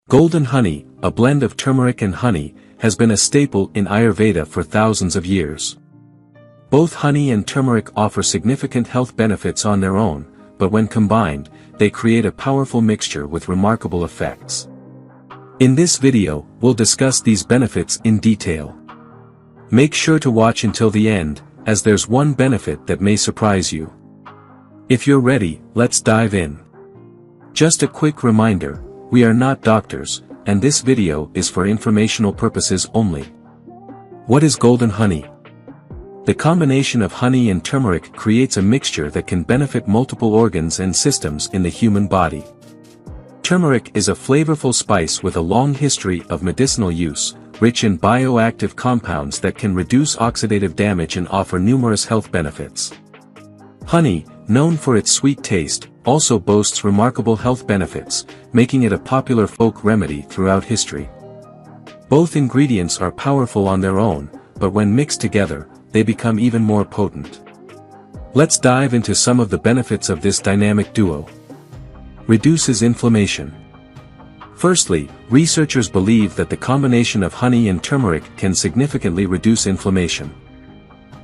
Golden honey, a blend of turmeric and honey, has been a staple in Ayurveda for thousands of years. Both honey and turmeric offer significant health benefits on their own, but when combined, they create a powerful mixture with remarkable effects. In this video, we'll discuss these benefits in detail. Make sure to watch until the end, as there's one benefit that may surprise you. If you're ready, let's dive in. Just a quick reminder, we are not doctors, and this video is for informational purposes only. What is golden honey? The combination of honey and turmeric creates a mixture that can benefit multiple organs and systems in the human body. Turmeric is a flavorful spice with a long history of medicinal use, rich in bioactive compounds that can reduce oxidative damage and offer numerous health benefits. Honey, known for its sweet taste, also boasts remarkable health benefits, making it a popular folk remedy throughout history. Both ingredients are powerful on their own, but when mixed together, they become even more potent. Let's dive into some of the benefits of this dynamic duo. Reduces inflammation. Firstly, researchers believe that the combination of honey and turmeric can significantly reduce inflammation.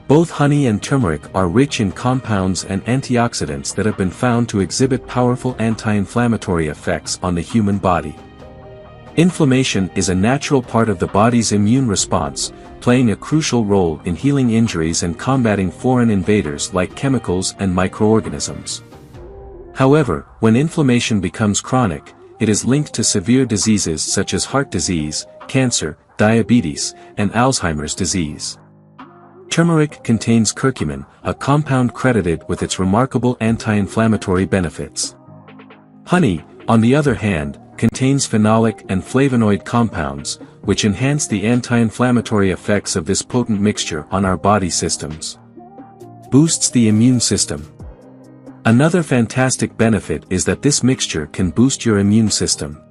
Both honey and turmeric are rich in compounds and antioxidants that have been found to exhibit powerful anti-inflammatory effects on the human body. Inflammation is a natural part of the body's immune response, playing a crucial role in healing injuries and combating foreign invaders like chemicals and microorganisms. However, when inflammation becomes chronic, it is linked to severe diseases such as heart disease, cancer, diabetes, and Alzheimer's disease. Turmeric contains curcumin, a compound credited with its remarkable anti-inflammatory benefits. Honey, on the other hand, contains phenolic and flavonoid compounds, which enhance the anti-inflammatory effects of this potent mixture on our body systems. Boosts the immune system. Another fantastic benefit is that this mixture can boost your immune system.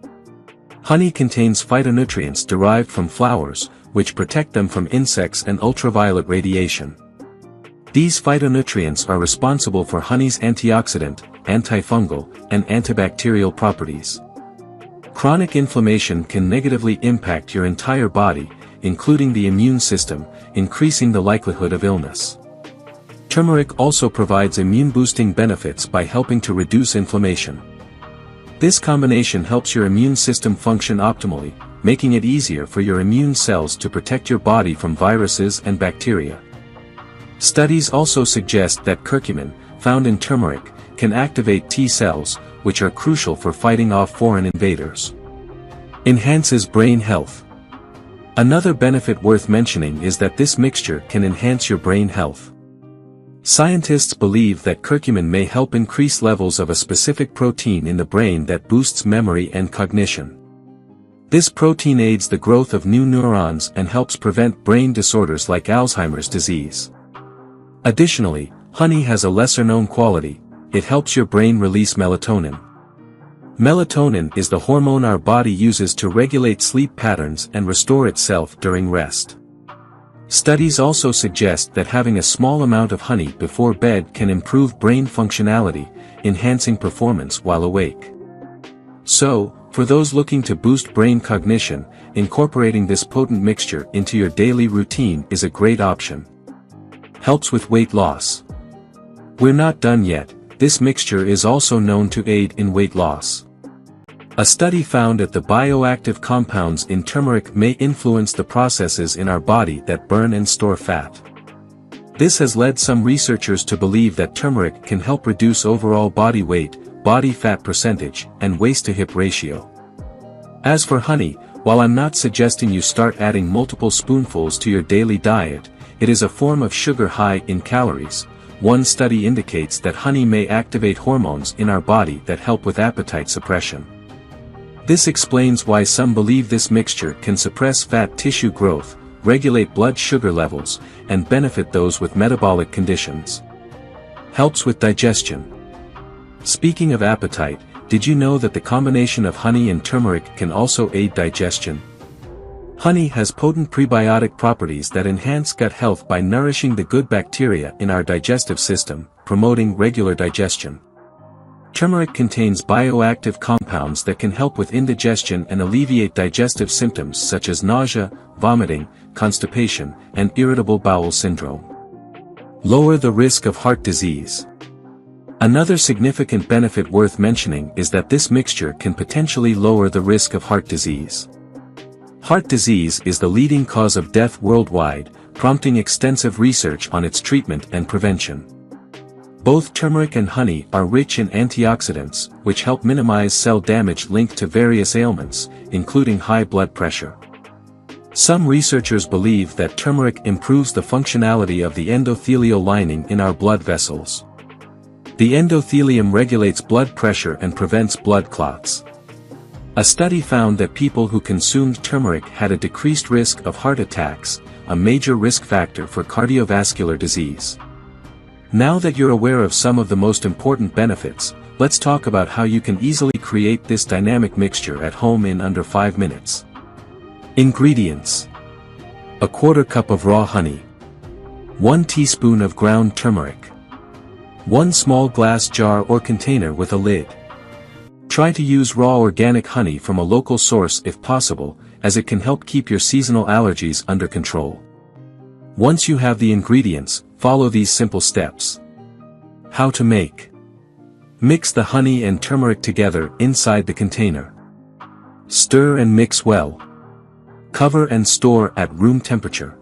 Honey contains phytonutrients derived from flowers, which protect them from insects and ultraviolet radiation. These phytonutrients are responsible for honey's antioxidant, antifungal, and antibacterial properties. Chronic inflammation can negatively impact your entire body, including the immune system, increasing the likelihood of illness. Turmeric also provides immune-boosting benefits by helping to reduce inflammation. This combination helps your immune system function optimally, making it easier for your immune cells to protect your body from viruses and bacteria. Studies also suggest that curcumin, found in turmeric, can activate T cells, which are crucial for fighting off foreign invaders. Enhances brain health. Another benefit worth mentioning is that this mixture can enhance your brain health. Scientists believe that curcumin may help increase levels of a specific protein in the brain that boosts memory and cognition. This protein aids the growth of new neurons and helps prevent brain disorders like Alzheimer's disease. Additionally, honey has a lesser-known quality: it helps your brain release melatonin. Melatonin is the hormone our body uses to regulate sleep patterns and restore itself during rest. Studies also suggest that having a small amount of honey before bed can improve brain functionality, enhancing performance while awake. So, for those looking to boost brain cognition, incorporating this potent mixture into your daily routine is a great option. Helps with weight loss. We're not done yet. This mixture is also known to aid in weight loss. A study found that the bioactive compounds in turmeric may influence the processes in our body that burn and store fat. This has led some researchers to believe that turmeric can help reduce overall body weight, body fat percentage, and waist-to-hip ratio. As for honey, while I'm not suggesting you start adding multiple spoonfuls to your daily diet, it is a form of sugar high in calories. One study indicates that honey may activate hormones in our body that help with appetite suppression. This explains why some believe this mixture can suppress fat tissue growth, regulate blood sugar levels, and benefit those with metabolic conditions. Helps with digestion. Speaking of appetite, did you know that the combination of honey and turmeric can also aid digestion? Honey has potent prebiotic properties that enhance gut health by nourishing the good bacteria in our digestive system, promoting regular digestion. Turmeric contains bioactive compounds that can help with indigestion and alleviate digestive symptoms such as nausea, vomiting, constipation, and irritable bowel syndrome. Lower the risk of heart disease. Another significant benefit worth mentioning is that this mixture can potentially lower the risk of heart disease. Heart disease is the leading cause of death worldwide, prompting extensive research on its treatment and prevention. Both turmeric and honey are rich in antioxidants, which help minimize cell damage linked to various ailments, including high blood pressure. Some researchers believe that turmeric improves the functionality of the endothelial lining in our blood vessels. The endothelium regulates blood pressure and prevents blood clots. A study found that people who consumed turmeric had a decreased risk of heart attacks, a major risk factor for cardiovascular disease. Now that you're aware of some of the most important benefits, let's talk about how you can easily create this dynamic mixture at home in under 5 minutes. Ingredients: 1/4 cup of raw honey, 1 teaspoon of ground turmeric, 1 small glass jar or container with a lid. Try to use raw organic honey from a local source if possible, as it can help keep your seasonal allergies under control. Once you have the ingredients, follow these simple steps. How to make. Mix the honey and turmeric together inside the container. Stir and mix well. Cover and store at room temperature.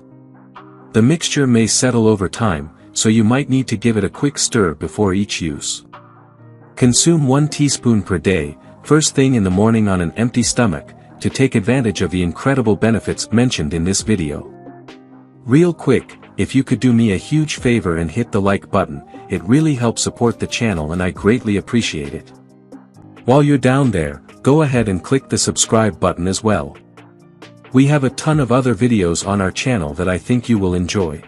The mixture may settle over time, so you might need to give it a quick stir before each use. Consume 1 teaspoon per day, first thing in the morning on an empty stomach, to take advantage of the incredible benefits mentioned in this video. Real quick, if you could do me a huge favor and hit the like button, it really helps support the channel and I greatly appreciate it. While you're down there, go ahead and click the subscribe button as well. We have a ton of other videos on our channel that I think you will enjoy.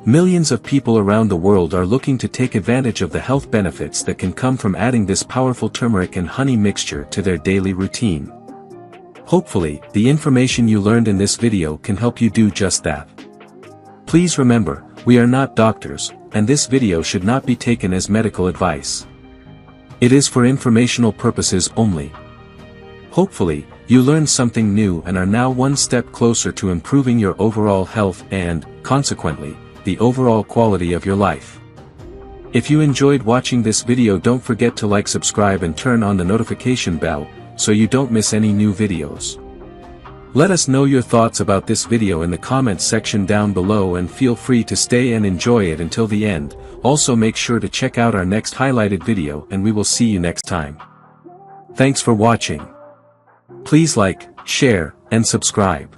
Millions of people around the world are looking to take advantage of the health benefits that can come from adding this powerful turmeric and honey mixture to their daily routine. Hopefully, the information you learned in this video can help you do just that. Please remember, we are not doctors, and this video should not be taken as medical advice. It is for informational purposes only. Hopefully, you learned something new and are now one step closer to improving your overall health and, consequently, the overall quality of your life. If you enjoyed watching this video, don't forget to like, subscribe and turn on the notification bell, so you don't miss any new videos. Let us know your thoughts about this video in the comments section down below and feel free to stay and enjoy it until the end. Also make sure to check out our next highlighted video and we will see you next time. Thanks for watching. Please like, share, and subscribe.